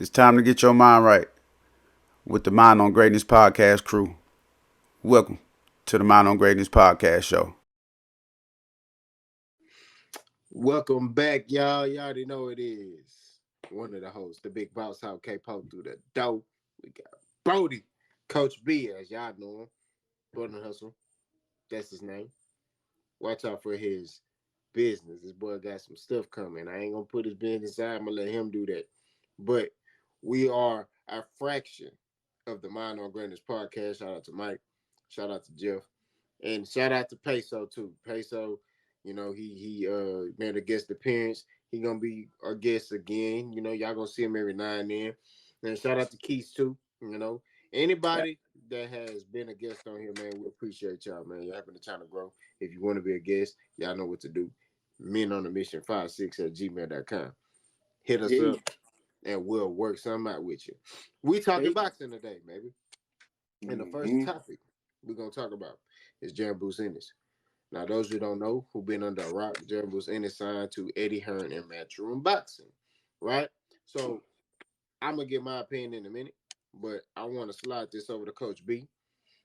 It's time to get your mind right with the Mind on Greatness podcast crew. Welcome to the Mind on Greatness podcast show. Welcome back, y'all. Y'all already know it is one of the hosts, the big boss how K-Pop through the door. We got Brody, Coach B, as y'all know him. Brody Hustle. That's his name. Watch out for his business. This boy got some stuff coming. I ain't gonna put his business aside. I'm gonna let him do that. But we are a fraction of the Mind on Greatness podcast. Shout out to Mike. Shout out to Jeff. And shout out to Peso too. Peso, he made a guest appearance. He gonna be our guest again. Y'all gonna see him every now and then. And shout out to Keith too. Anybody that has been a guest on here, man, we appreciate y'all, man. You're having the time to grow. If you want to be a guest, y'all know what to do. Men on the mission 56@gmail.com. Hit us Hey. up and we'll work something out with you. We talking boxing today, maybe. And the first topic we're gonna talk about is Jamboos Ennis. Now, those who don't know, who been under a rock, Jamboos Ennis signed to Eddie Hearn and Matchroom Boxing, right? So I'm gonna get my opinion in a minute, but I want to slide this over to Coach B.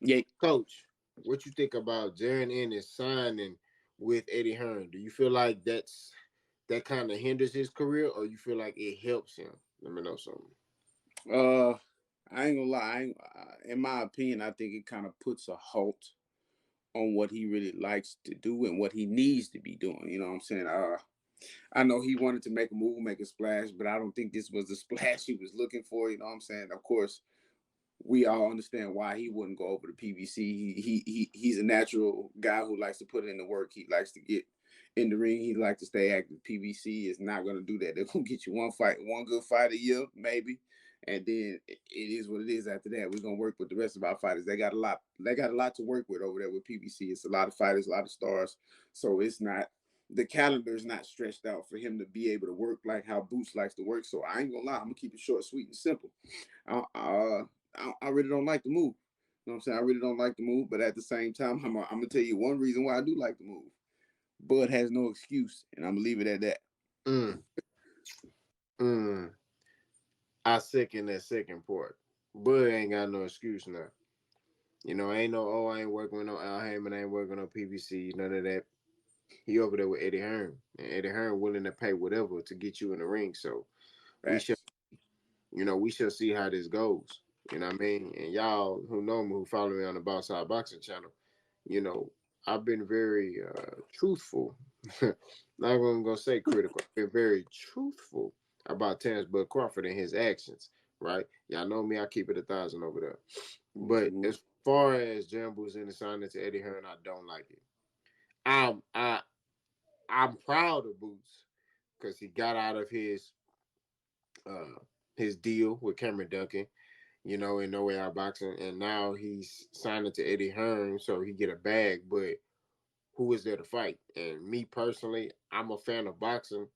Yeah. Coach, what you think about Jaron Ennis signing with Eddie Hearn? Do you feel like that kind of hinders his career, or you feel like it helps him? Let me know something. I ain't gonna lie. In my opinion, I think it kind of puts a halt on what he really likes to do and what he needs to be doing. You know what I'm saying? I know he wanted to make a move, make a splash, but I don't think this was the splash he was looking for. You know what I'm saying? Of course, we all understand why he wouldn't go over to PBC. He's a natural guy who likes to put in the work. He likes to get in the ring. He likes to stay active. PBC is not going to do that. They're going to get you one good fight a year, maybe, and then it is what it is. After that, we're going to work with the rest of our fighters. They got a lot to work with over there with PBC. It's a lot of fighters, a lot of stars. So it's not. The calendar is not stretched out for him to be able to work like how Boots likes to work. So I ain't gonna lie, I'm gonna keep it short, sweet, and simple. I really don't like the move. You know what I'm saying? I really don't like the move, but at the same time, I'm gonna tell you one reason why I do like the move. Bud has no excuse, and I'm gonna leave it at that. Mm. Mm. I second that second part. Bud ain't got no excuse now. Ain't no, I ain't working with no Al Heyman, I ain't working on PBC, none of that. He over there with Eddie Hearn. And Eddie Hearn willing to pay whatever to get you in the ring. So we shall, Facts. we shall see how this goes. You know what I mean? And y'all who know me, who follow me on the Bounce Boxing channel, you know, I've been very truthful. Not even gonna say critical. I've been very truthful about Terrence Bud Crawford and his actions. Right? Y'all know me. I keep it 1,000 over there. But as far as Jamboos in the signing to Eddie Hearn, I don't like it. I'm I I'm proud of Boots because he got out of uh his deal with Cameron Duncan, in No Way Out Boxing, and now he's signing to Eddie Hearn, so he get a bag. But who is there to fight? And me personally, I'm a fan of boxing.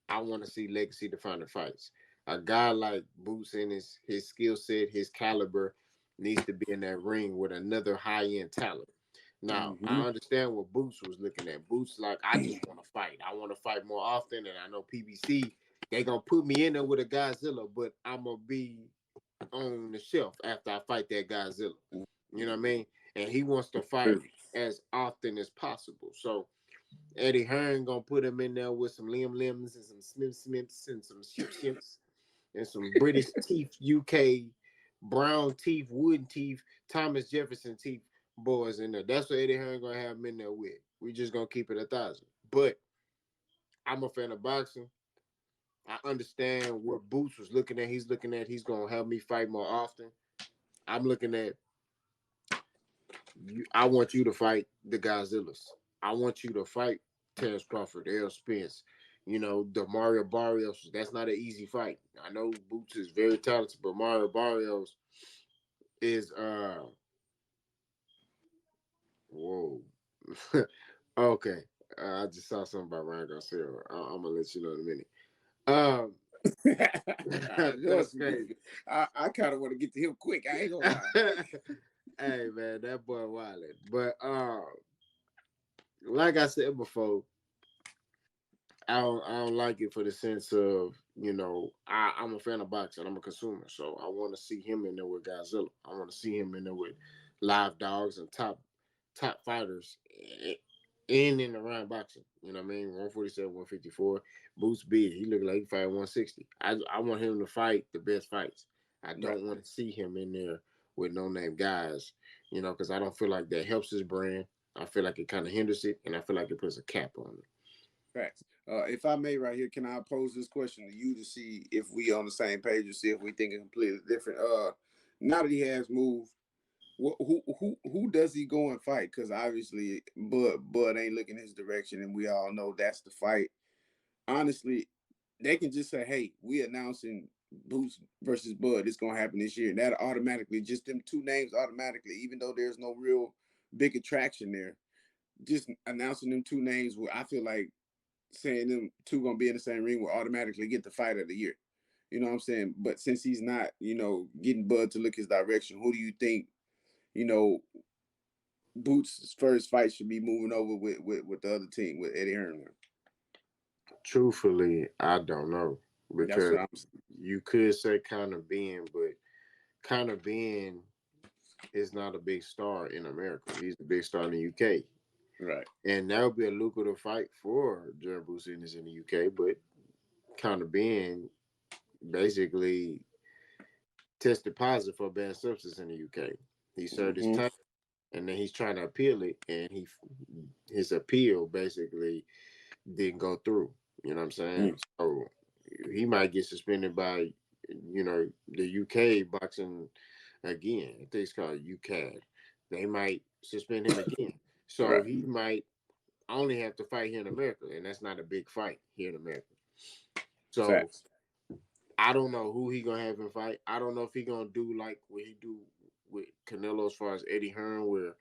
I want to see legacy defining fights. A guy like Boots in his skill set, his caliber, needs to be in that ring with another high end talent. Now, I understand what Boots was looking at. Boots like, I just want to fight. I want to fight more often, and I know PBC, they gonna put me in there with a Godzilla, but I'm gonna be on the shelf after I fight that Godzilla. You know what I mean? And he wants to fight as often as possible. So Eddie Hearn gonna put him in there with some Liam Limbs and some Smiths and some Shimps and some British teeth, UK brown teeth, wooden teeth, Thomas Jefferson teeth boys in there. That's what Eddie Hearn gonna have him in there with. We just gonna keep it 1,000. But I'm a fan of boxing. I understand what Boots was looking at. He's gonna help me fight more often. I'm looking at you. I want you to fight the Godzillas. I want you to fight Terrence Crawford, Errol Spence, the Mario Barrios. That's not an easy fight. I know Boots is very talented, but Mario Barrios is whoa. Okay. I just saw something about Ryan Garcia. I'm gonna let you know in a minute. Um that's crazy. I kind of want to get to him quick. I ain't gonna lie. Hey man, that boy wildin'. But like I said before, I don't like it for the sense of, I'm a fan of boxing. I'm a consumer, so I want to see him in there with Godzilla. I want to see him in there with live dogs and top fighters in and around boxing. You know what I mean? 147, 154. Boots big. He look like he fight 160. I want him to fight the best fights. I Right. don't want to see him in there with no name guys. Because I don't feel like that helps his brand. I feel like it kind of hinders it, and I feel like it puts a cap on it. Facts. If I may, right here, can I pose this question to you to see if we on the same page or see if we think completely different? Now that he has moved, who does he go and fight? Because obviously, Bud ain't looking his direction, and we all know that's the fight. Honestly, they can just say, "Hey, we announcing Boots versus Bud. It's gonna happen this year." And that automatically, just them two names automatically, even though there's no real big attraction there, just announcing them two names, I feel like saying them two gonna be in the same ring will automatically get the fight of the year. You know what I'm saying? But since he's not, getting Bud to look his direction, who do you think, you know, Boots' first fight should be moving over with the other team with Eddie Hearn? Truthfully, I don't know That's because what I'm you could say kind of being, but kind of being is not a big star in America. He's a big star in the UK. right. And that would be a lucrative fight for Jared Businis in the UK, but kind of being basically tested positive for a bad substance in the UK. He served his Mm-hmm. time, and then he's trying to appeal it, and his appeal basically didn't go through. You know what I'm saying? So he might get suspended by, the UK boxing again. I think it's called UCAD. They might suspend him again. So Right. he might only have to fight here in America, and that's not a big fight here in America. So Facts. I don't know who he gonna have him fight. I don't know if he gonna do like what he do with Canelo as far as Eddie Hearn, where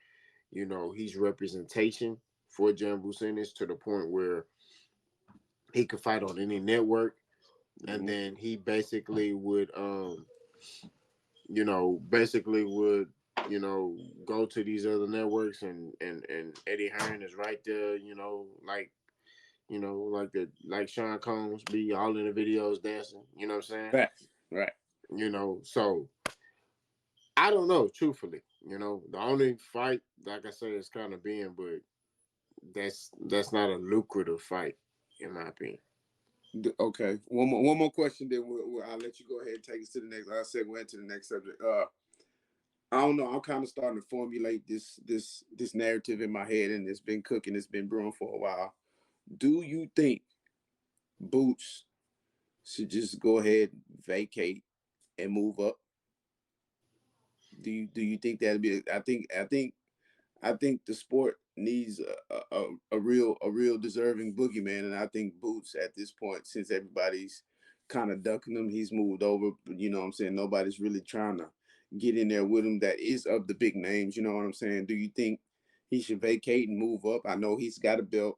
he's representation for Jan Businis to the point where he could fight on any network, and Mm-hmm. then he basically would, basically would, go to these other networks, and Eddie Hearn is right there, like Sean Combs be all in the videos dancing. You know what I'm saying? Facts. Right. So I don't know, truthfully. The only fight, like I said, is kind of being, but that's not a lucrative fight, in my opinion. Okay. One more question, then I'll let you go ahead and take us to the next. I'll segue into the next subject. I don't know. I'm kind of starting to formulate this narrative in my head, and it's been cooking. It's been brewing for a while. Do you think Boots should just go ahead, vacate, and move up? Do you think that'd be? I think the sport needs a real deserving boogeyman, and I think Boots at this point, since everybody's kind of ducking him, he's moved over. You know what I'm saying? Nobody's really trying to get in there with him that is of the big names. You know what I'm saying? Do you think he should vacate and move up? I know he's got a belt.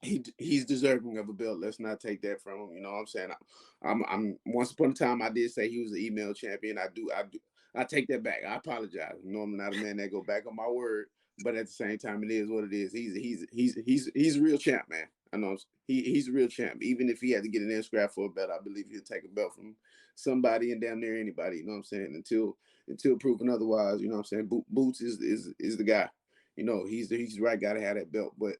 He's deserving of a belt. Let's not take that from him. You know what I'm saying? I'm once upon a time I did say he was an email champion. I take that back. I apologize. I'm not a man that go back on my word, but at the same time, it is what it is. He's a real champ, man. I know he's a real champ. Even if he had to get an in scrap for a belt, I believe he'll take a belt from somebody and damn near anybody. You know what I'm saying? Until proven otherwise. You know what I'm saying? Boots is the guy. He's the right guy to have that belt, but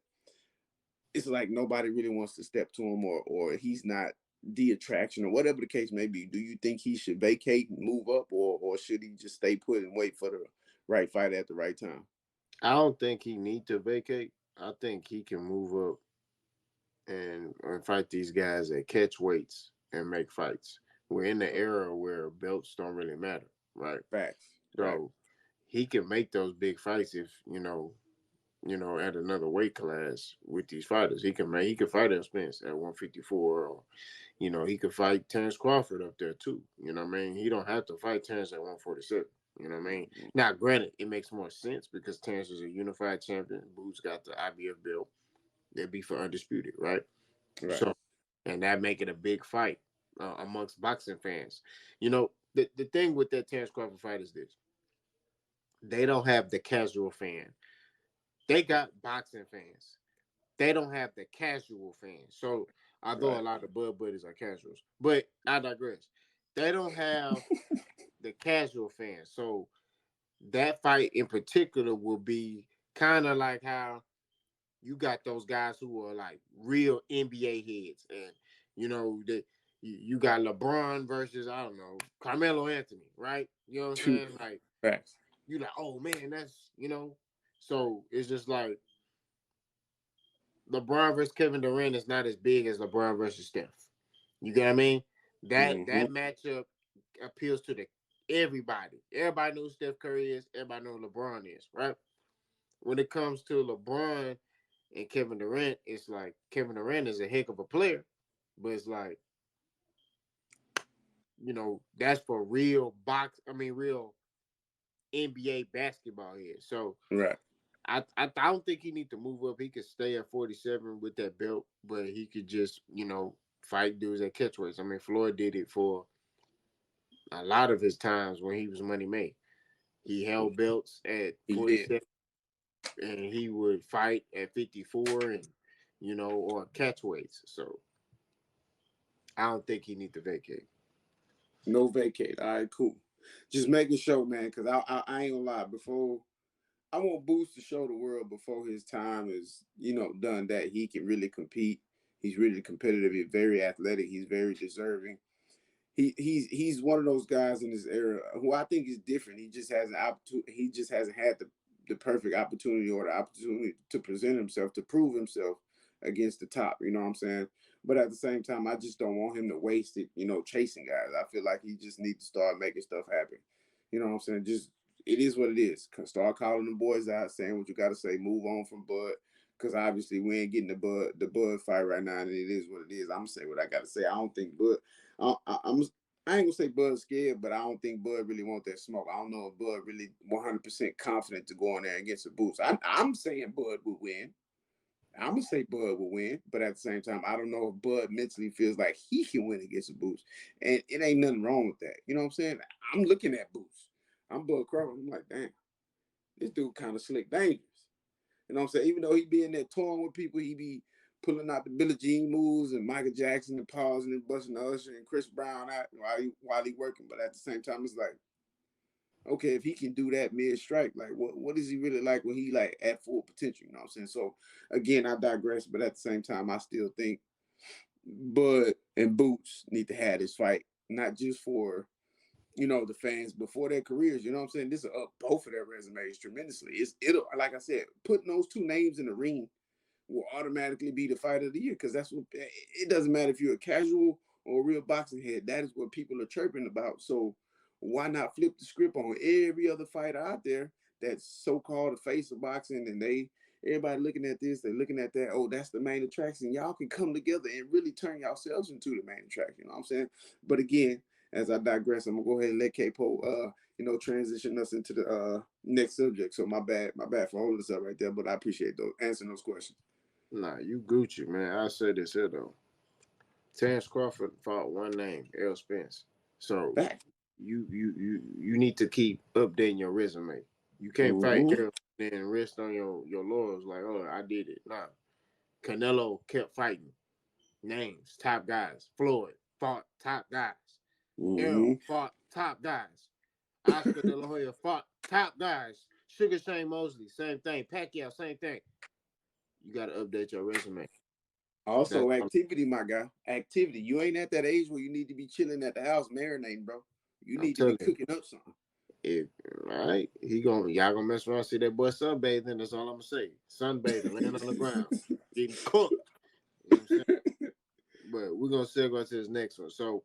it's like nobody really wants to step to him, or he's not the attraction, or whatever the case may be. Do you think he should vacate and move up, or should he just stay put and wait for the right fight at the right time? I don't think he need to vacate. I think he can move up and fight these guys at catch weights and make fights. We're in the era where belts don't really matter, right? Facts. Right. So he can make those big fights if at another weight class with these fighters. He can fight at Spence at 154, or he could fight Terrence Crawford up there too. You know what I mean? He don't have to fight Terrence at 147. You know what I mean? Now, granted, it makes more sense because Terrence is a unified champion. Boots got the IBF belt. They'd be for undisputed, right? Right. So, and that make it a big fight amongst boxing fans. The thing with that Terrence Crawford fight is this: they don't have the casual fan. They got boxing fans. They don't have the casual fans. So Although a lot of Bud buddies are casuals. But I digress. They don't have the casual fans. So that fight in particular will be kind of like how you got those guys who are like real NBA heads, and you got LeBron versus, I don't know, Carmelo Anthony, right? You know what I'm Two saying? Like facts. you like, oh man, that's So it's just like LeBron versus Kevin Durant is not as big as LeBron versus Steph. You get what I mean? That matchup appeals to the everybody. Everybody knows Steph Curry is. Everybody knows LeBron is, right? When it comes to LeBron and Kevin Durant, it's like Kevin Durant is a heck of a player, but it's like, that's for real real NBA basketball here. So Right. I don't think he need to move up. He could stay at 47 with that belt, but he could just, fight dudes at catchweights. I mean, Floyd did it for a lot of his times when he was money made. He held belts at He 47 did. and he would fight at 54 and, or catchweights. So I don't think he need to vacate. No vacate. All right, cool. Just making sure, man, because I ain't gonna lie. Before I want Boots to show the world before his time is, done, that he can really compete. He's really competitive. He's very athletic. He's very deserving. He's one of those guys in this era who I think is different. He just has an opportunity. He just hasn't had the perfect opportunity or the opportunity to present himself, to prove himself against the top. You know what I'm saying? But at the same time, I just don't want him to waste it, chasing guys. I feel like he just needs to start making stuff happen. You know what I'm saying? Just, it is what it is. Start calling the boys out, saying what you got to say. Move on from Bud, because obviously we ain't getting the Bud fight right now, and it is what it is. I'm gonna say what I got to say. I don't think Bud. I ain't gonna say Bud's scared, but I don't think Bud really want that smoke. I don't know if Bud really 100% confident to go in there against the Boots. I'm saying Bud would win. I'm gonna say Bud will win, but at the same time, I don't know if Bud mentally feels like he can win against the Boots, and it ain't nothing wrong with that. You know what I'm saying? I'm looking at Boots. I'm Bud Crawford. I'm like, damn, this dude kind of slick, dangerous. You know what I'm saying? Even though he be in there touring with people, he be pulling out the Billie Jean moves and Michael Jackson and pausing and busting Usher and Chris Brown out while he working. But at the same time, it's like, okay, if he can do that mid strike, like what is he really like when he like at full potential? You know what I'm saying? So again, I digress, but at the same time, I still think Bud and Boots need to have this fight, not just for the fans before their careers. You know what I'm saying? This will up both of their resumes tremendously. It'll, like I said, putting those two names in the ring will automatically be the fight of the year, because that's what it doesn't matter if you're a casual or a real boxing head. That is what people are chirping about. So why not flip the script on every other fighter out there that's so-called the face of boxing, and everybody looking at this, they're looking at that. Oh, that's the main attraction. Y'all can come together and really turn yourselves into the main attraction. You know what I'm saying? But again, as I digress, I'm gonna go ahead and let K-Po transition us into the next subject. So my bad for holding us up right there. But I appreciate those answering those questions. Nah, you Gucci, man. I said this here though. Terrence Crawford fought one name, Errol Spence. So Back. you need to keep updating your resume. You can't fight Mm-hmm. Errol and then rest on your laurels like, oh, I did it. Nah. Canelo kept fighting. Names, top guys. Floyd fought top guys. Mm-hmm. Errol fought top guys. Oscar De La Hoya fought top guys. Sugar Shane Mosley, same thing. Pacquiao, same thing. You got to update your resume. That's Also, activity, my guy. Activity. You ain't at that age where you need to be chilling at the house marinating, bro. You I'm need to be telling you. cooking up something. If right, y'all gonna mess around, see that boy sunbathing. That's all I'm gonna say. Sunbathing, laying on the ground, getting cooked. You know what I'm saying? But we're gonna segue to this next one. So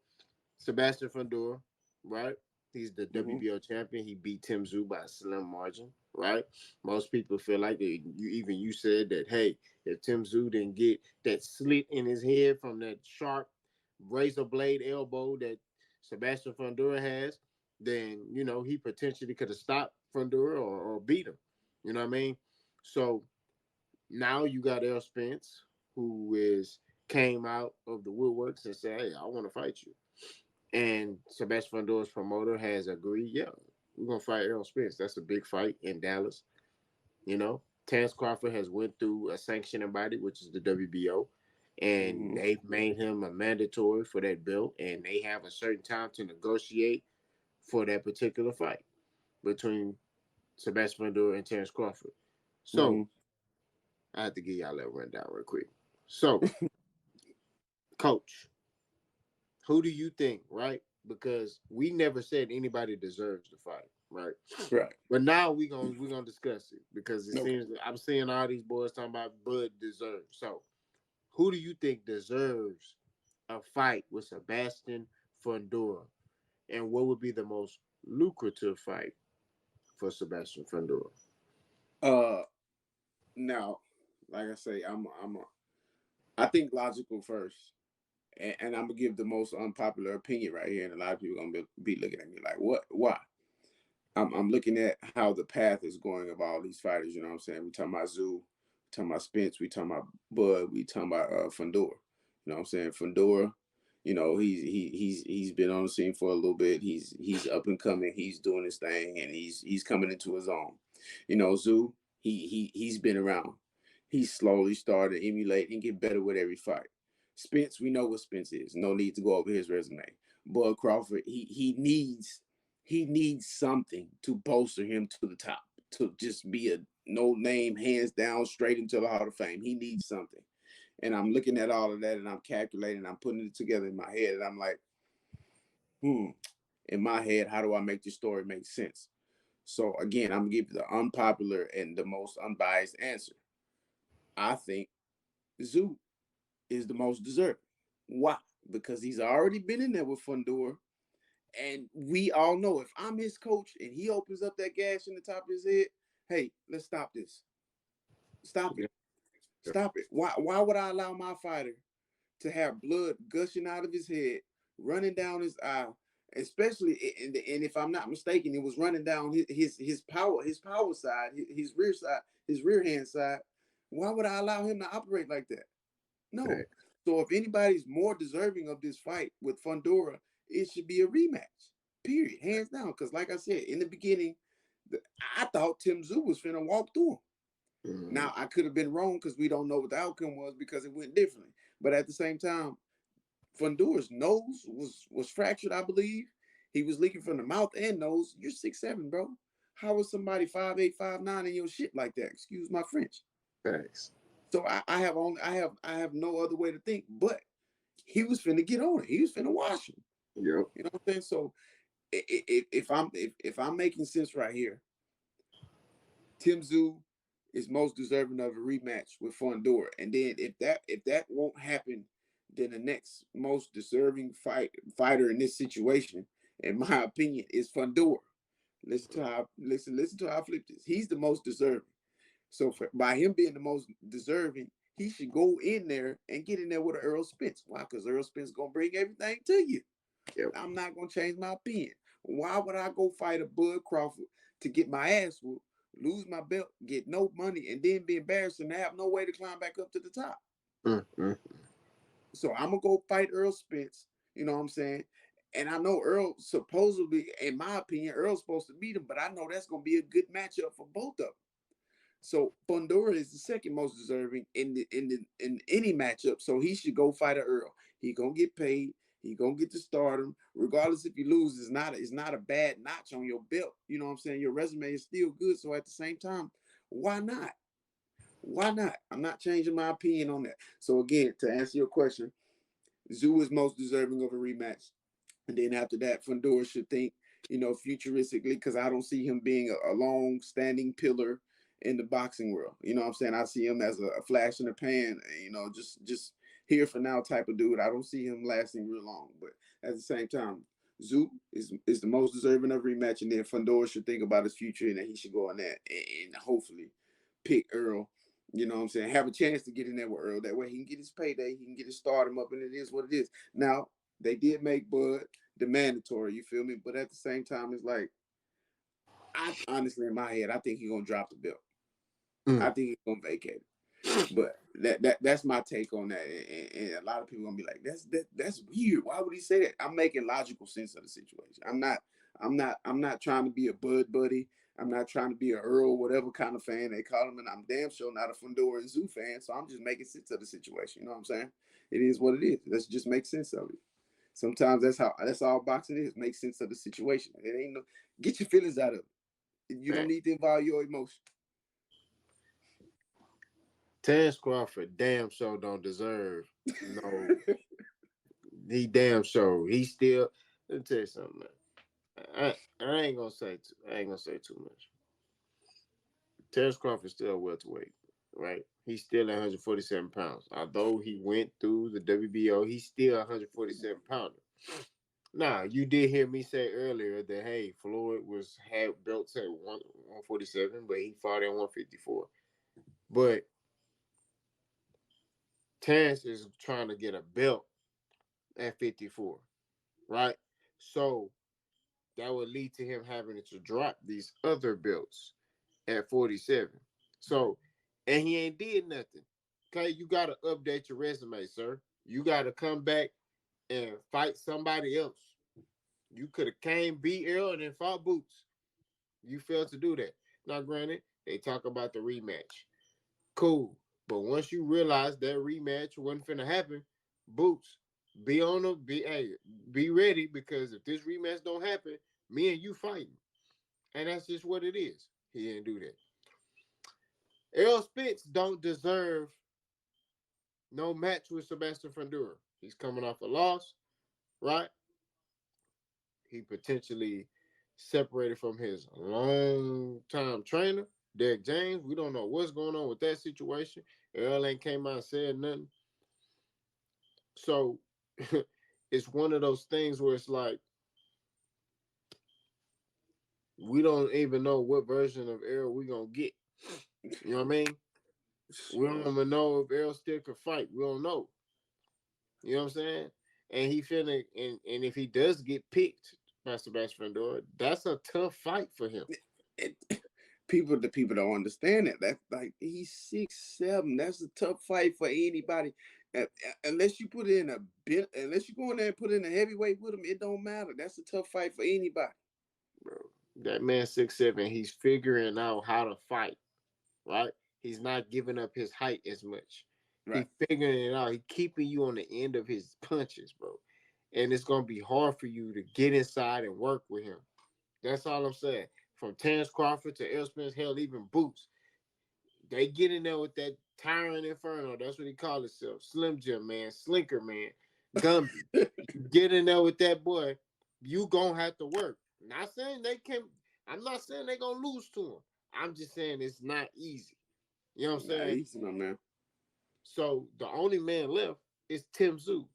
Sebastian Fundora, right? He's the Mm-hmm. WBO champion. He beat Tszyu by a slim margin, right? Most people feel like that. You said that, hey, if Tszyu didn't get that slit in his head from that sharp razor blade elbow that Sebastian Fundora has, then he potentially could have stopped Fundora or beat him. You know what I mean? So now you got El Spence, who came out of the woodworks and said, hey, I want to fight you. And Sebastian Fundora's promoter has agreed, yeah, we're gonna fight Errol Spence. That's a big fight in Dallas. Terrence Crawford has went through a sanctioning body, which is the WBO, and Mm-hmm. they've made him a mandatory for that belt, and they have a certain time to negotiate for that particular fight between Sebastian Fundora and Terrence Crawford. So Mm-hmm. I have to give y'all that rundown real quick. So, Coach, who do you think, right? Because we never said anybody deserves the fight, right? Right. But now we're gonna discuss it because it Okay. seems that I'm seeing all these boys talking about Bud deserves. So, who do you think deserves a fight with Sebastian Fundora, and what would be the most lucrative fight for Sebastian Fundora? Uh, now, like I say, I think logical first, and I'm gonna give the most unpopular opinion right here, and a lot of people gonna be looking at me like, "What? Why?" I'm looking at how the path is going of all these fighters. You know what I'm saying? We talking about Tszyu, we talking about Spence, we talking about Bud, we talking about Fundora. You know what I'm saying? Fundora, you know, he's been on the scene for a little bit. He's up and coming. He's doing his thing, and he's coming into his own. You know, Tszyu, he's been around. He's slowly started to emulate and get better with every fight. Spence, we know what Spence is. No need to go over his resume. Bud Crawford, he needs something to bolster him to the top, to just be a no name, hands down, straight into the Hall of Fame. He needs something. And I'm looking at all of that and I'm calculating, I'm putting it together in my head, and I'm like, in my head, how do I make this story make sense? So again, I'm gonna give you the unpopular and the most unbiased answer. I think Tszyu is the most deserving. Why? Because he's already been in there with Fundora. And we all know if I'm his coach and he opens up that gash in the top of his head, hey, let's stop this. Stop Yeah. it. Stop it. Why would I allow my fighter to have blood gushing out of his head, running down his eye, especially and if I'm not mistaken, it was running down his power side, his rear side, his rear hand side. Why would I allow him to operate like that? No. Right. So if anybody's more deserving of this fight with Fundora, it should be a rematch. Period. Hands down. Because like I said, in the beginning, I thought Tszyu was finna walk through him. Mhm. Now I could have been wrong because we don't know what the outcome was because it went differently. But at the same time, Fundora's nose was fractured, I believe. He was leaking from the mouth and nose. You're 6'7", bro. How was somebody 5'8", 5'9" in your shit like that? Excuse my French. Thanks. So I have no other way to think, but he was finna get on it. He was finna wash him. Yep. You know what I'm saying? So if I'm making sense right here, Tszyu is most deserving of a rematch with Fundora. And then if that won't happen, then the next most deserving fighter in this situation, in my opinion, is Fundora. Listen to how I flip this. He's the most deserving. So by him being the most deserving, he should go in there and get in there with an Earl Spence. Why? Because Earl Spence gonna bring everything to you. Yep. I'm not gonna change my opinion. Why would I go fight a Bud Crawford to get my ass whooped, lose my belt, get no money, and then be embarrassed and have no way to climb back up to the top? Mm-hmm. So I'm gonna go fight Earl Spence. You know what I'm saying? And I know Earl supposedly, in my opinion, Earl's supposed to beat him, but I know that's gonna be a good matchup for both of them. So Fundora is the second most deserving in any matchup. So he should go fight a Earl. He gonna get paid. He gonna get to stardom, regardless if you lose. It's not a bad notch on your belt. You know what I'm saying? Your resume is still good. So at the same time, why not? Why not? I'm not changing my opinion on that. So again, to answer your question, Tszyu is most deserving of a rematch. And then after that, Fundora should think, futuristically, because I don't see him being a long-standing pillar in the boxing world. You know what I'm saying? I see him as a flash in the pan, just here for now type of dude. I don't see him lasting real long. But at the same time, Tszyu is the most deserving of rematch, and then Fundora should think about his future and that he should go on that and hopefully pick Earl. You know what I'm saying? Have a chance to get in there with Earl. That way he can get his payday. He can get his stardom up, and it is what it is. Now, they did make Bud the mandatory, you feel me? But at the same time, it's like, I honestly, in my head, I think he's gonna drop the belt. I Mm. think he's gonna vacate it. But that's my take on that. And a lot of people gonna be like, that's weird. Why would he say that? I'm making logical sense of the situation. I'm not trying to be a Bud Buddy. I'm not trying to be a Earl, whatever kind of fan they call him, and I'm damn sure not a Fundora and Tszyu fan. So I'm just making sense of the situation. You know what I'm saying? It is what it is. Let's just make sense of it. Sometimes that's all boxing is. Make sense of the situation. It ain't no get your feelings out of it. You don't need to involve your emotions. Terrence Crawford damn sure don't deserve no. He damn sure he still. Let me tell you something, man. I ain't gonna say too much. Terrence Crawford still welterweight, right? He's still 147 pounds. Although he went through the WBO, he's still 147 pounder. Now, you did hear me say earlier that hey, Floyd had belts at 147, but he fought at 154. But Terrence is trying to get a belt at 54, right? So that would lead to him having to drop these other belts at 47. So, and he ain't did nothing. Okay, you got to update your resume, sir. You got to come back and fight somebody else. You could have came, beat Earl, and then fought Boots. You failed to do that. Now, granted, they talk about the rematch. Cool. But once you realize that rematch wasn't finna happen, Boots, be ready, because if this rematch don't happen, me and you fighting. And that's just what it is. He didn't do that. Errol Spence don't deserve no match with Sebastian Fundora. He's coming off a loss, right? He potentially separated from his long-time trainer, Derek James. We don't know what's going on with that situation. Errol ain't came out and said nothing. So it's one of those things where it's like we don't even know what version of Errol we're going to get. You know what I mean? We don't even know if Errol still can fight. We don't know. You know what I'm saying? And he finna, and if he does get picked by Sebastian Fundora, that's a tough fight for him. The people don't understand that. That's like he's 6'7". That's a tough fight for anybody. Unless you put in a bit, unless you go in there and put in a heavyweight with him, it don't matter. That's a tough fight for anybody. Bro, that man 6'7", he's figuring out how to fight, right? He's not giving up his height as much. Right. He's figuring it out. He's keeping you on the end of his punches, bro. And it's going to be hard for you to get inside and work with him. That's all I'm saying. From Terrence Crawford to Errol Spence, hell, even Boots. They get in there with that Tyrant Inferno. That's what he called himself. Slim Jim, man. Slinker, man. Gumby. Get in there with that boy. You going to have to work. Not saying they can. I'm not saying they're going to lose to him. I'm just saying it's not easy. You know what I'm saying? Not easy, my man. So the only man left is Tszyu.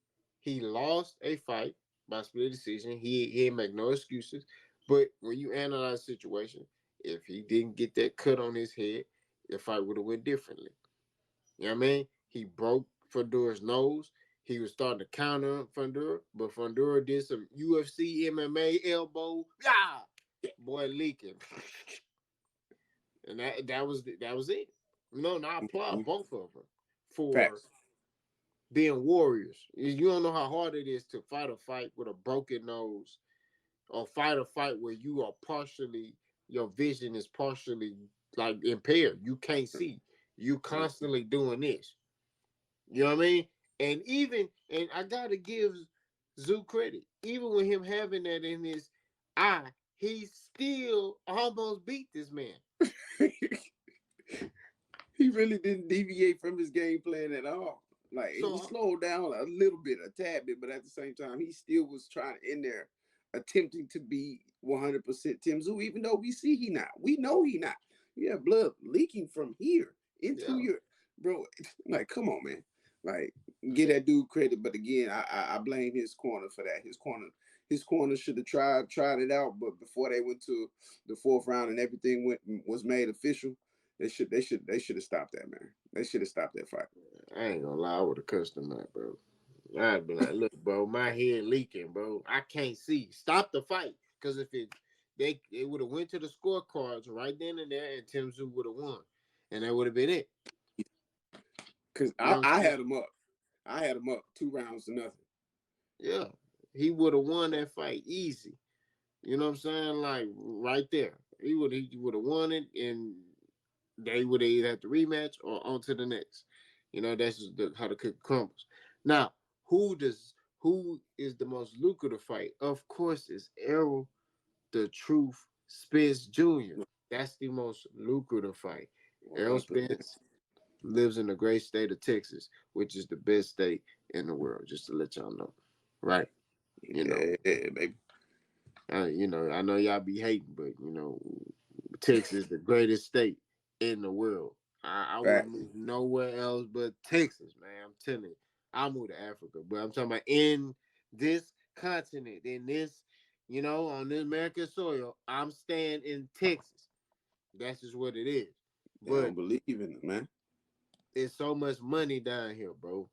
He lost a fight by split decision. He didn't make no excuses. But when you analyze the situation, if he didn't get that cut on his head, the fight would have went differently. You know what I mean? He broke Fundora's nose. He was starting to counter Fundora, but Fundora did some UFC, MMA, elbow. Yeah, boy leaking. And that was it. No, I applaud both of them for being warriors. You don't know how hard it is to fight a fight with a broken nose, or fight a fight where you are partially, your vision is partially like impaired. You can't see. You constantly doing this. You know what I mean? And I gotta give Tszyu credit. Even with him having that in his eye, he still almost beat this man. He really didn't deviate from his game plan at all. Like he slowed down a little bit, a tad bit, but at the same time, he still was trying in there, attempting to be 100% Tszyu, even though we see he not. We know he not. You have blood leaking from here into your bro. Like, come on, man. Like, get that dude credit. But again, I blame his corner for that. His corner should have tried it out, but before they went to the fourth round and everything was made official, they should have stopped that, man. They should have stopped that fight. I ain't gonna lie, I would have cussed him out, bro. I'd be like, look, bro, my head leaking, bro. I can't see. Stop the fight. Because if they would have went to the scorecards right then and there, and Tszyu would have won. And that would have been it. Because I had him up. I had him up 2 rounds to nothing. Yeah. He would have won that fight easy. You know what I'm saying? Like right there, he would have won it, and they would either have to rematch or on to the next. You know, that's just how the cookie crumbles. Now, who is the most lucrative fight? Of course, it's Errol the Truth Spence Jr. That's the most lucrative fight. Errol 100%. Spence lives in the great state of Texas, which is the best state in the world. Just to let y'all know, right? You know, Yeah, baby. I know y'all be hating, but Texas, the greatest state in the world. I wouldn't Fact. move nowhere else but Texas, man. I'm telling you, I'll move to Africa, but I'm talking about in this continent, in this, on this American soil, I'm staying in Texas. That's just what it is. They don't But believe in it, man. it's so much money down here, bro.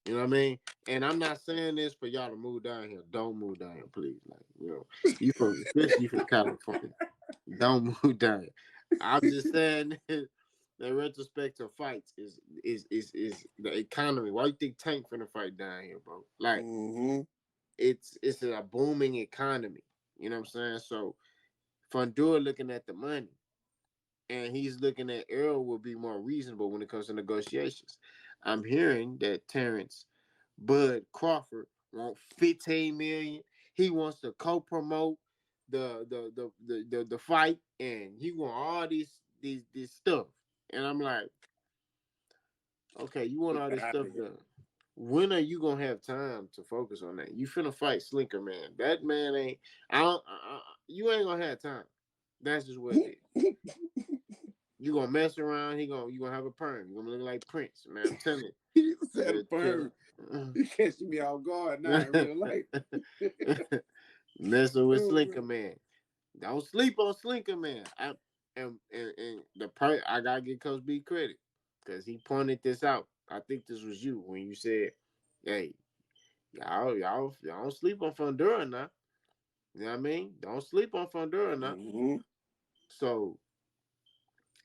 You know what I mean? And I'm not saying this for y'all to move down here. Don't move down here, please. Like, especially from California. Don't move down here. I'm just saying that in retrospect to fights is the economy. Why you think Tank finna fight down here, bro? Like Mm-hmm. it's a booming economy. You know what I'm saying? So Fundora looking at the money, and he's looking at Earl will be more reasonable when it comes to negotiations. I'm hearing that Terrence Bud Crawford wants 15 million. He wants to co-promote the fight, and he want all these stuff. And I'm like, okay, you want Get all this out stuff of here. done. When are you gonna have time to focus on that? You finna fight Slinker Man. That man ain't. You ain't gonna have time. That's just what it is. You gonna mess around. You gonna have a perm. You gonna look like Prince, man. I'm telling You said a you. burn. You catching me off guard now in real life. Messing with Oh, Slinker bro. Man. Don't sleep on Slinker Man. And I gotta give Coach B credit because he pointed this out. I think this was you when you said, "Hey, y'all don't sleep on Fundora now." You know what I mean? Don't sleep on Fundora now. Mm-hmm. So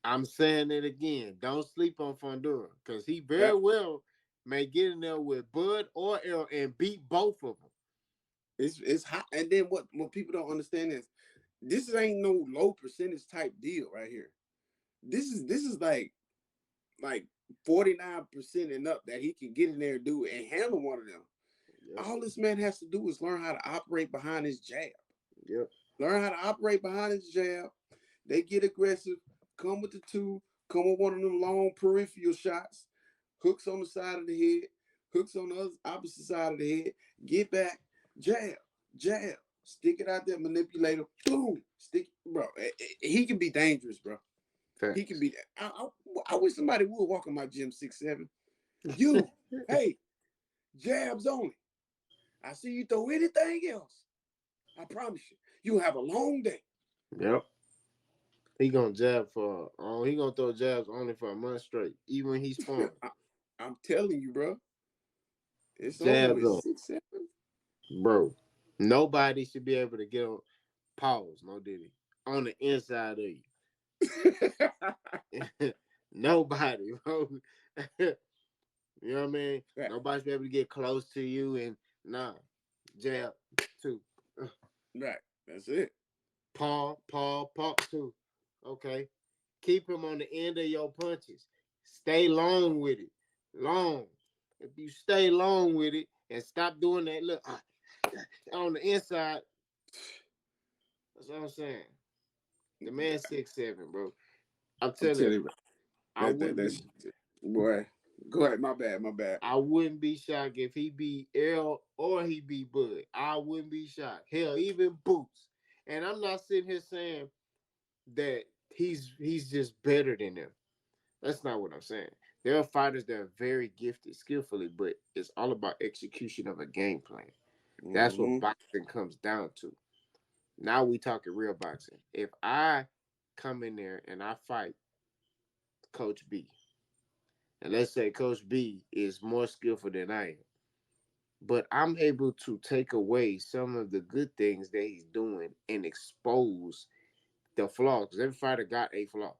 I'm saying it again. Don't sleep on Fundora because he very Yep. well may get in there with Bud or L and beat both of them. It's hot. And then what people don't understand is this ain't no low percentage type deal right here. This is like 49% and up that he can get in there and do and handle one of them. Yep. All this man has to do is learn how to operate behind his jab. Yep. Learn how to operate behind his jab. They get aggressive, come with the two, come with one of them long peripheral shots, hooks on the side of the head, hooks on the opposite side of the head, get back, jab, jab, stick it out there, manipulator, boom, stick, bro. He can be dangerous, bro. He can Facts. be. I wish somebody would walk in my gym 6'7". You, hey, jabs only. I see you throw anything else. I promise you, you'll have a long day. Yep. He gonna jab for. He gonna throw jabs only for a month straight, even when he's sparring. I'm telling you, bro. It's over Jabs with on, 6'7". bro. Nobody should be able to get on pause. No diddy on the inside of you. Nobody, bro. You know what I mean? Right, Nobody should be able to get close to you and nah. Jab two. right. That's it. Paw two. Okay. Keep him on the end of your punches. Stay long with it. Long. If you stay long with it and stop doing that, look on the inside. That's what I'm saying. The man 6'7", bro. I'm I'm telling telling you, you, I wouldn't that's be. boy. Go ahead. My bad. My bad. I wouldn't be shocked if he beat L or he beat Bud. I wouldn't be shocked. Hell, even Boots. And I'm not sitting here saying that he's just better than them. That's not what I'm saying. There are fighters that are very gifted skillfully, but it's all about execution of a game plan. That's what Mm-hmm. boxing comes down to. Now we talking real boxing. If I come in there and I fight Coach B, and let's say Coach B is more skillful than I am, but I'm able to take away some of the good things that he's doing and expose the flaws, because every fighter got a flaw.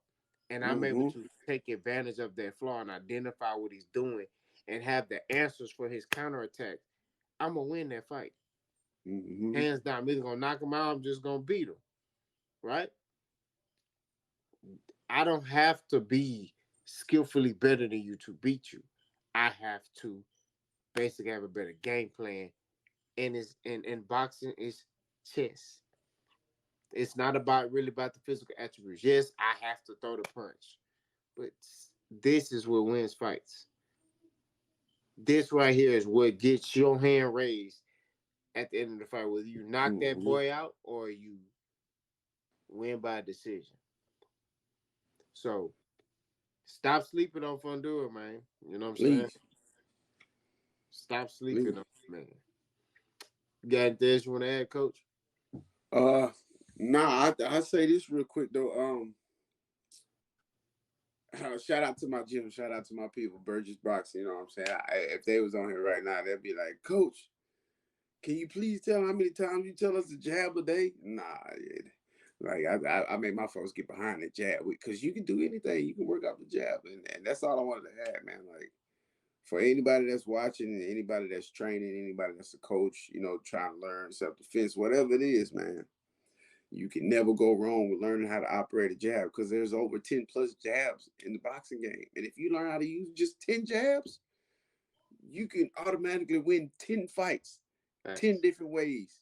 And I'm able Mm-hmm. to take advantage of that flaw and identify what he's doing and have the answers for his counterattack. I'm gonna win that fight. Mm-hmm. Hands down, I'm either gonna knock him out, I'm just gonna beat him. Right? I don't have to be skillfully better than you to beat you. I have to basically have a better game plan. And it's in boxing is chess. It's not about really about the physical attributes. Yes, I have to throw the punch. But this is what wins fights. This right here is what gets your hand raised at the end of the fight. Whether you knock that boy out or you win by decision. So stop sleeping on Fundora, man. You know what I'm saying? Stop sleeping on man. You got anything else you want to add, Coach? Nah, I say this real quick though. Shout out to my gym, shout out to my people, Burgess Boxing. You know what I'm saying? If they was on here right now, they'd be like, Coach, can you please tell how many times you tell us to jab a day? Nah, like I made my folks get behind the jab because you can do anything. You can work out the jab, and that's all I wanted to add, man. Like for anybody that's watching, anybody that's training, anybody that's a coach, you know, trying to learn self-defense, whatever it is, man. You can never go wrong with learning how to operate a jab because there's over 10 plus jabs in the boxing game. And if you learn how to use just 10 jabs, you can automatically win 10 fights, 10 different ways.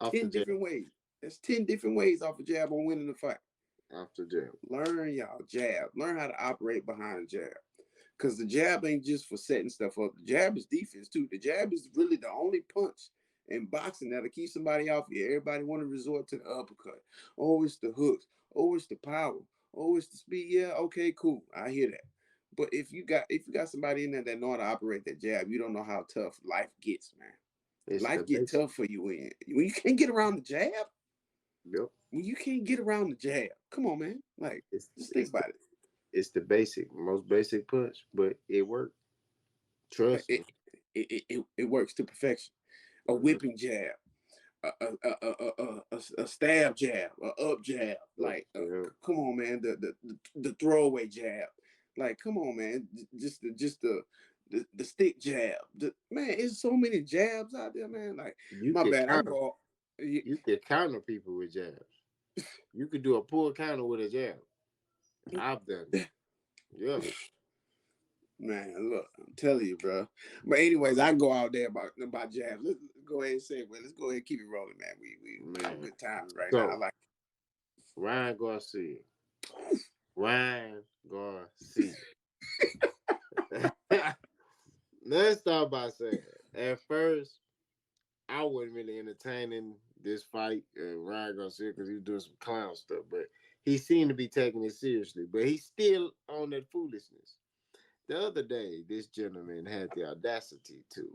10 different ways. There's 10 different ways off a jab on winning the fight. Off the jab. Learn y'all jab. Learn how to operate behind a jab. Because the jab ain't just for setting stuff up. The jab is defense too. The jab is really the only punch in boxing that'll keep somebody off you. Everybody want to resort to the uppercut. Oh, it's the hooks. Oh, it's the power. Oh, it's the speed. Yeah, okay, cool. I hear that. But if you got somebody in there that know how to operate that jab, you don't know how tough life gets, man. Life get tough for you when you can't get around the jab. Yep. When you can't get around the jab, come on, man. Like, just think about it. It's the most basic punch, but it worked. Trust me. It works to perfection. A whipping jab, a stab jab, a up jab. Like, come on, man. The throwaway jab. Like, come on, man. Just the stick jab. Man, it's so many jabs out there, man. Like, my bad. You can counter people with jabs. You could do a pull counter with a jab. I've done it. Yeah. Man, look, I'm telling you, bro. But anyways, I go out there about jabs. Let's go ahead and say, well, let's go ahead and keep it rolling, man. We have good times right now. I like Ryan Garcia. Ryan Garcia. Let's start by saying, at first, I wasn't really entertaining this fight, Ryan Garcia, because he was doing some clown stuff. But he seemed to be taking it seriously. But he's still on that foolishness. The other day, this gentleman had the audacity to,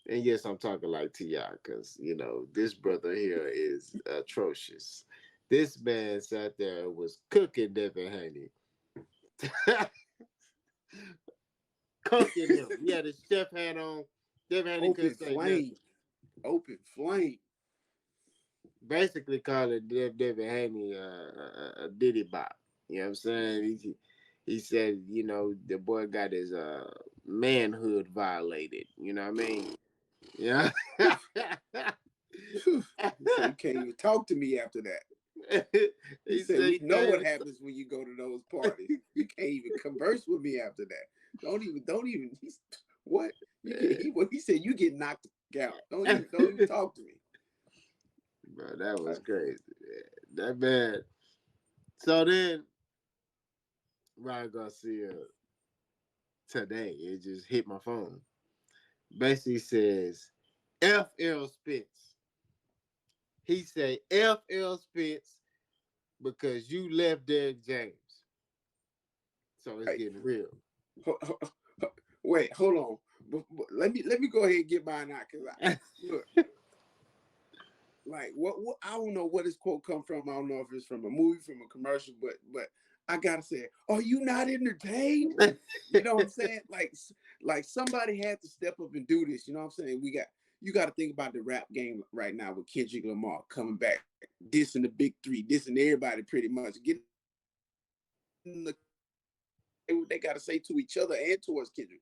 and yes, I'm talking like Tszyu, because, you know, this brother here is atrocious. This man sat there and was cooking Devin Haney. Cooking him. He had his chef hat on. Devin Haney couldn't say nothing. Open flame. Basically calling Devin Haney a diddy bop. You know what I'm saying? He said, you know, the boy got his manhood violated. You know what I mean? Yeah. So you can't even talk to me after that. He said, we know what happens when you go to those parties. You can't even converse with me after that. Don't even. What? He said, you get knocked out. Don't even talk to me. Bro, that was crazy. That man. So then, Ryan Garcia today, it just hit my phone. Basically says, FL Spence. He said, FL Spence because you left Derek James. So it's getting real. Wait, hold on. Let me go ahead and get mine out, because look. Like what I don't know where this quote come from. I don't know if it's from a movie, from a commercial, but I gotta say, are you not entertained? You know what I'm saying? Like somebody had to step up and do this. You know what I'm saying? You got to think about the rap game right now with Kendrick Lamar coming back, dissing the big three, dissing everybody pretty much, getting they got to say to each other and towards Kendrick.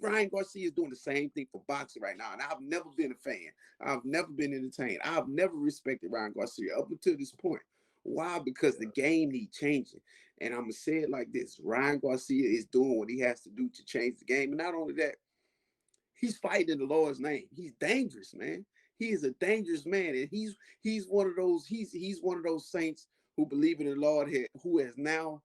Ryan Garcia is doing the same thing for boxing right now, and I've never been a fan. I've never been entertained. I've never respected Ryan Garcia up until this point. Why? Because the game needs changing. And I'm going to say it like this. Ryan Garcia is doing what he has to do to change the game. And not only that, he's fighting in the Lord's name. He's dangerous, man. He is a dangerous man. And he's one of those, he's one of those saints who believe in the Lord, who has now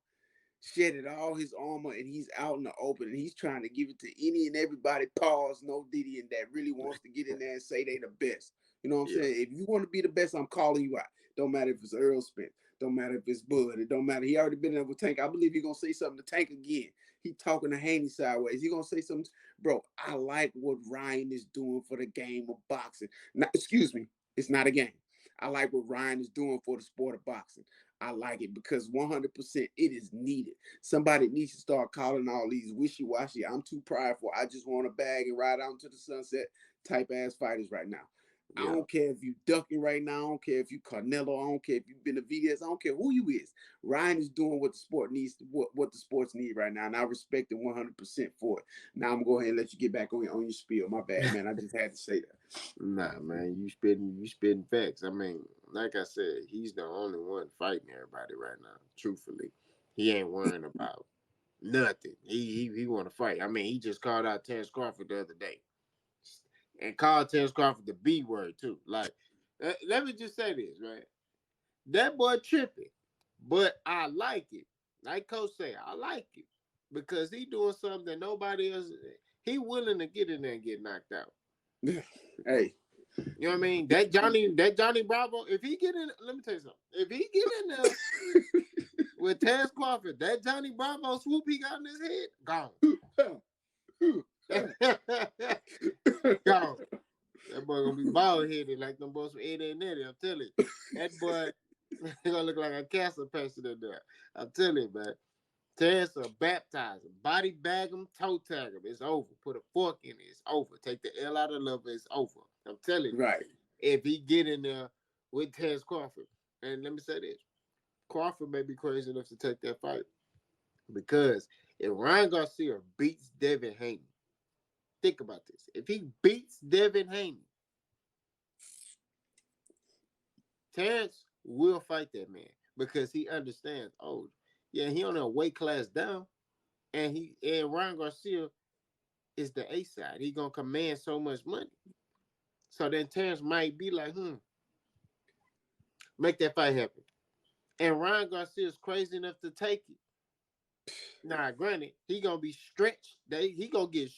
shedded all his armor, and he's out in the open, and he's trying to give it to any and everybody, pause, no Diddy, and that really wants to get in there and say they the best. You know what I'm saying? If you want to be the best, I'm calling you out. Don't matter if it's Earl Spence. Don't matter if it's Bud. It don't matter. He already been there with Tank. I believe he's going to say something to Tank again. He talking to Haney sideways. He going to say something. Bro, I like what Ryan is doing for the game of boxing. Now, excuse me. It's not a game. I like what Ryan is doing for the sport of boxing. I like it because 100% it is needed. Somebody needs to start calling all these wishy-washy, I'm too prideful, I just want a bag and ride out into the sunset type ass fighters right now. I don't care if you ducking right now. I don't care if you Carnelo. I don't care if you've been a VDS. I don't care who you is. Ryan is doing what the sport needs, what the sports need right now, and I respect him 100% for it. Now I'm going to go ahead and let you get back on your spiel. My bad, man. I just had to say that. Nah, man, you spitting facts. I mean, like I said, he's the only one fighting everybody right now. Truthfully, he ain't worrying about nothing. He want to fight. I mean, he just called out Terrence Crawford the other day, and called Terrence Crawford the B word too. Like, let me just say this, right? That boy tripping, but I like it. Like Coach say, I like it because he doing something that nobody else. He willing to get in there and get knocked out. Hey, you know what I mean? That Johnny Bravo. If he get in, let me tell you something. If he get in there with Terrence Crawford, that Johnny Bravo swoop he got in his head, gone. Gone. That boy gonna be bald headed like them boys from 80 and 80. I'm telling you, that boy gonna look like a cancer patient in there. I'm telling you, man. Terrence will baptize him, body bag him, toe tag him. It's over. Put a fork in it. It's over. Take the L out of love. It's over. I'm telling you. right. If he get in there with Terrence Crawford, and let me say this, Crawford may be crazy enough to take that fight because if Ryan Garcia beats Devin Haney, think about this. If he beats Devin Haney, Terrence will fight that man because he understands. Oh, yeah, he on a weight class down, and Ryan Garcia is the A side. He gonna command so much money. So then Terrence might be like, make that fight happen. And Ryan Garcia is crazy enough to take it. Now, granted, he gonna be stretched. He gonna get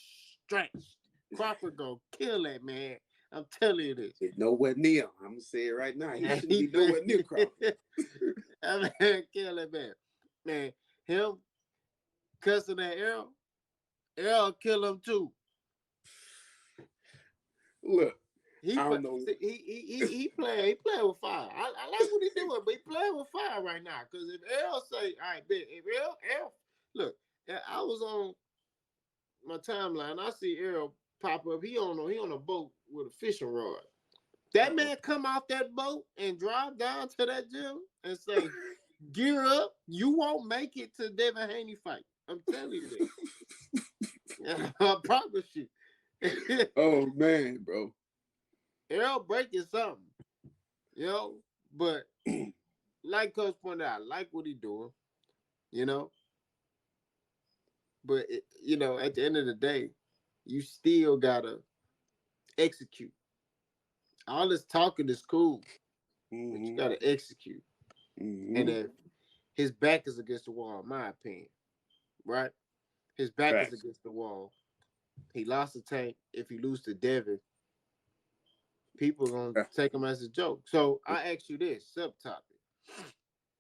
stretched. Crawford gonna kill that man. I'm telling you this. It's nowhere near. I'm gonna say it right now. He shouldn't be nowhere near Crawford. I'm gonna kill that man. Man, him cussing at Errol kill him too. Look, he playing with fire. I like what he doing, but he playing with fire right now. Because if Errol say, all right, bet if Errol, look, I was on my timeline. I see Errol pop up. He on a boat with a fishing rod. That man come off that boat and drive down to that gym and say, gear up. You won't make it to Devin Haney fight. I'm telling you that. I promise you. Oh man, bro. Errol breaking something, but like Coach pointed out, I like what he doing, but at the end of the day, you still gotta execute. All this talking is cool, but you gotta execute. And if his back is against the wall, in my opinion, right? His back is against the wall. He lost the Tank. If he lose to Devin, people are gonna take him as a joke. So I ask you this subtopic: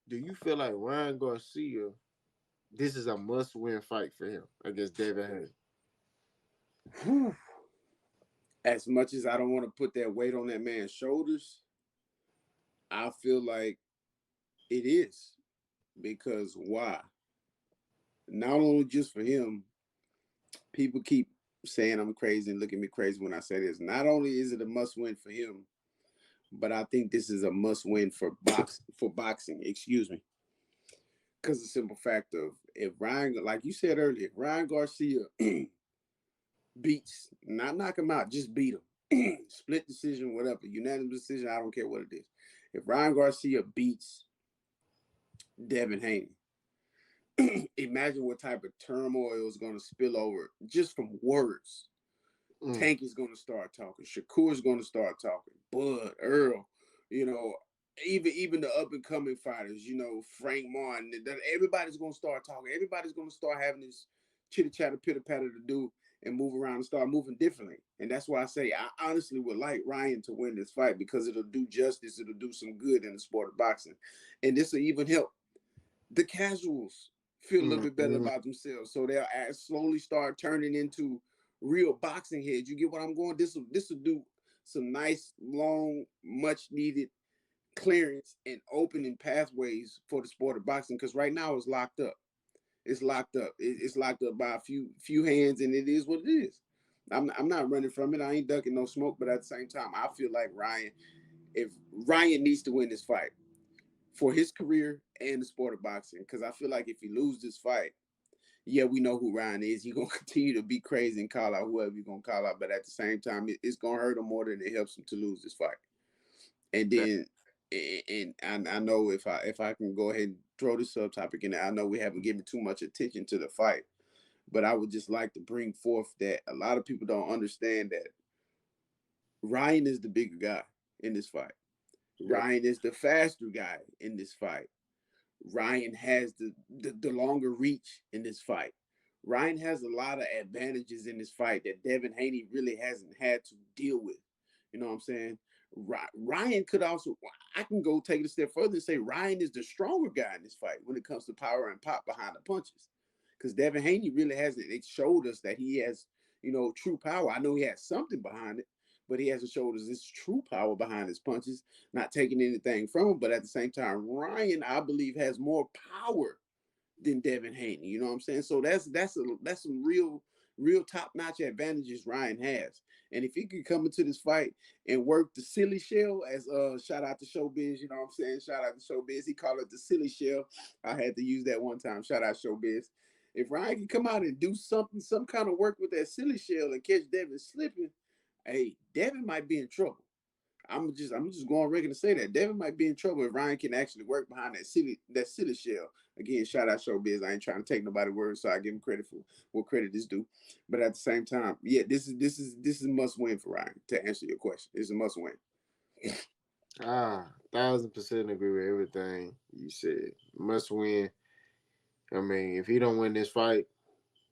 do you feel like Ryan Garcia, this is a must-win fight for him against Devin Haney? As much as I don't want to put that weight on that man's shoulders, I feel like it is. Because why? Not only just for him, people keep saying I'm crazy and look at me crazy when I say this. Not only is it a must-win for him, but I think this is a must-win for boxing. Excuse me. Because the simple fact of if Ryan, like you said earlier, if Ryan Garcia beats, not knock him out, just beat him. Split decision, whatever, unanimous decision, I don't care what it is. If Ryan Garcia beats Devin Haney, imagine what type of turmoil is going to spill over just from words. Tank is going to start talking. Shakur is going to start talking. Bud, Earl, you know, even the up and coming fighters, you know, Frank Martin. Everybody's going to start talking. Everybody's going to start having this chitter chatter, pitter patter to do and move around and start moving differently. And that's why I say I honestly would like Ryan to win this fight because it'll do justice. It'll do some good in the sport of boxing, and this will even help the casuals feel a little bit better about themselves. So they'll slowly start turning into real boxing heads. You get what I'm going? This will do some nice, long, much needed clearance and opening pathways for the sport of boxing. Because right now it's locked up. It's locked up. It's locked up by a few hands, and it is what it is. I'm not running from it. I ain't ducking no smoke. But at the same time, I feel like if Ryan needs to win this fight for his career and the sport of boxing, because I feel like if he loses this fight, yeah, we know who Ryan is. He's gonna continue to be crazy and call out whoever he's gonna call out, but at the same time, it's gonna hurt him more than it helps him to lose this fight. And then, and I know if I can go ahead and throw this subtopic in there, I know we haven't given too much attention to the fight, but I would just like to bring forth that a lot of people don't understand that Ryan is the bigger guy in this fight. Ryan is the faster guy in this fight. Ryan has the longer reach in this fight. Ryan has a lot of advantages in this fight that Devin Haney really hasn't had to deal with. You know what I'm saying? Ryan could also, I can go take it a step further and say Ryan is the stronger guy in this fight when it comes to power and pop behind the punches. Because Devin Haney really hasn't, it showed us that he has, you know, true power. I know he has something behind it, but he hasn't showed us his true power behind his punches, not taking anything from him. But at the same time, Ryan, I believe, has more power than Devin Haney. You know what I'm saying? So that's some real top notch advantages Ryan has. And if he could come into this fight and work the silly shell, as shout out to Showbiz, you know what I'm saying? Shout out to Showbiz. He called it the silly shell. I had to use that one time. Shout out Showbiz. If Ryan can come out and do something, some kind of work with that silly shell and catch Devin slipping, hey, Devin might be in trouble. I'm just going on record to say that Devin might be in trouble if Ryan can actually work behind that silly shell. Again, shout out Showbiz. I ain't trying to take nobody words, so I give him credit for what credit is due. But at the same time, yeah, this is a must win for Ryan. To answer your question, it's a must win. 1,000% agree with everything you said. Must win. I mean, if he don't win this fight,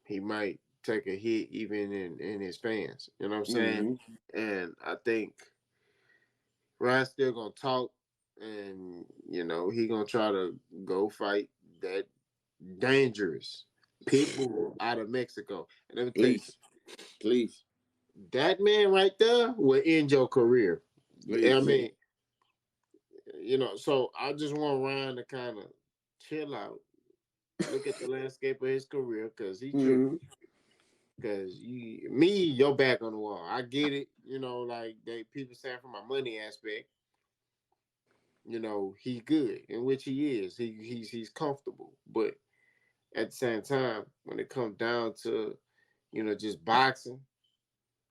he might take a hit even in his fans. You know what I'm saying? And I think Ryan's still gonna talk, and he gonna try to go fight that dangerous pit bull out of Mexico. And let me tell you, Please. that man right there will end your career. I mean, so I just want Ryan to kind of chill out, look at the landscape of his career, because he tripping. Because your back on the wall. I get it. Like people saying from a money aspect, he's good, in which he is. He's comfortable. But at the same time, when it comes down to, just boxing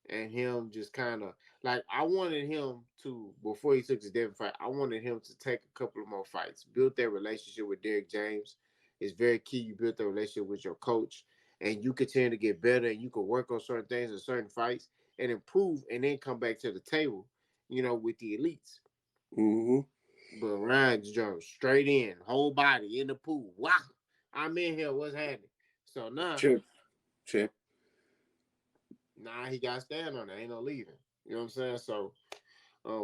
and him just kind of, like, I wanted him to, before he took his Devin fight, I wanted him to take a couple of more fights, build that relationship with Derrick James. It's very key. You build that relationship with your coach, and you continue to get better, and you can work on certain things in certain fights and improve, and then come back to the table, with the elites. But Ryan jumped straight in, whole body in the pool. Wow, I'm in here. What's happening? So now, Chip. Nah, he got to stand on it. Ain't no leaving. You know what I'm saying? So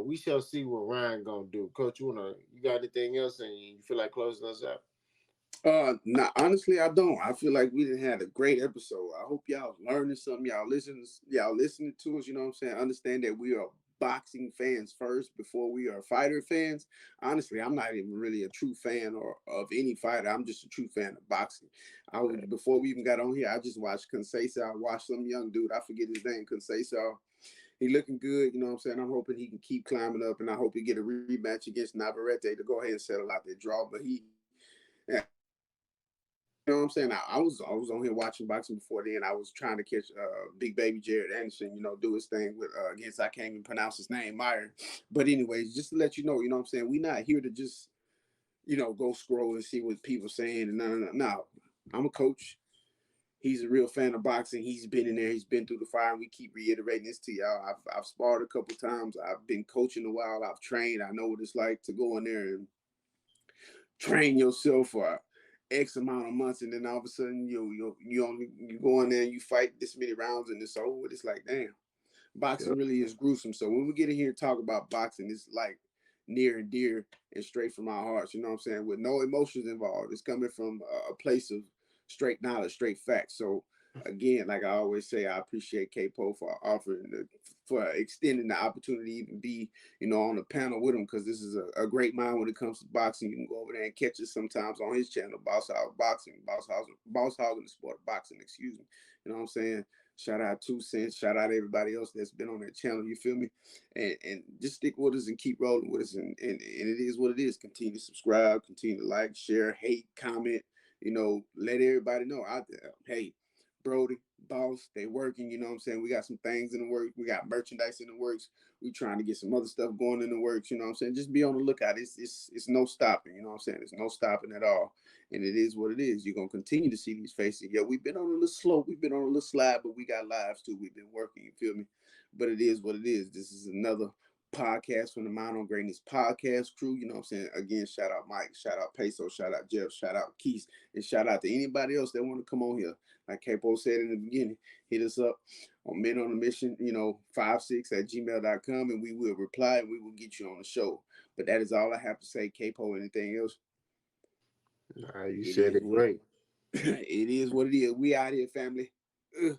we shall see what Ryan gonna do. Coach, you got anything else, and you feel like closing us out? Nah, honestly, I don't. I feel like we didn't had a great episode. I hope y'all learning something. Y'all listening to us. You know what I'm saying? Understand that we are boxing fans first before we are fighter fans. Honestly, I'm not even really a true fan or of any fighter. I'm just a true fan of boxing. Before we even got on here, I just watched Conceição. I watched some young dude. I forget his name. Conceição. He looking good, you know what I'm saying? I'm hoping he can keep climbing up, and I hope he get a rematch against Navarrete to go ahead and settle out that draw. But he know what I'm saying? I was on here watching boxing before then. I was trying to catch big baby Jared Anderson, do his thing with against, I can't even pronounce his name, Meyer. But anyways, just to let you know what I'm saying? We're not here to just, go scroll and see what people saying. And no. I'm a coach. He's a real fan of boxing. He's been in there. He's been through the fire. And we keep reiterating this to y'all. I've sparred a couple times. I've been coaching a while. I've trained. I know what it's like to go in there and train yourself for X amount of months, and then all of a sudden you go in there and you fight this many rounds and it's over. It's like, damn, boxing Yep. really is gruesome. So when we get in here and talk about boxing, it's like near and dear and straight from our hearts. You know what I'm saying? With no emotions involved. It's coming from a place of straight knowledge, straight facts. So again, like I always say, I appreciate K-Po for for extending the opportunity to even be, on the panel with him, because this is a great mind when it comes to boxing. You can go over there and catch us sometimes on his channel, Boss Hog Boxing, Boss Hog in the Sport of Boxing, excuse me. You know what I'm saying? Shout out 2 Cents. Shout out everybody else that's been on that channel. You feel me? And just stick with us and keep rolling with us. And it is what it is. Continue to subscribe. Continue to like, share, hate, comment. Let everybody know out there. Hey, Brody, Boss, they working. You know what I'm saying? We got some things in the works. We got merchandise in the works. We trying to get some other stuff going in the works. You know what I'm saying? Just be on the lookout. It's no stopping. You know what I'm saying? There's no stopping at all. And it is what it is. You're gonna continue to see these faces. Yeah, we've been on a little slope. We've been on a little slide, but we got lives too. We've been working. You feel me? But it is what it is. This is another podcast from the Mind on Greatness podcast crew. You know what I'm saying? Again, shout out Mike, shout out Peso, shout out Jeff, shout out Keith, and shout out to anybody else that want to come on here. Like Capo said in the beginning, hit us up on Men on a Mission, 56@gmail.com, and we will reply and we will get you on the show. But that is all I have to say. Capo, anything else? Nah, you said it great. It is what it is. We out here, family. Ugh.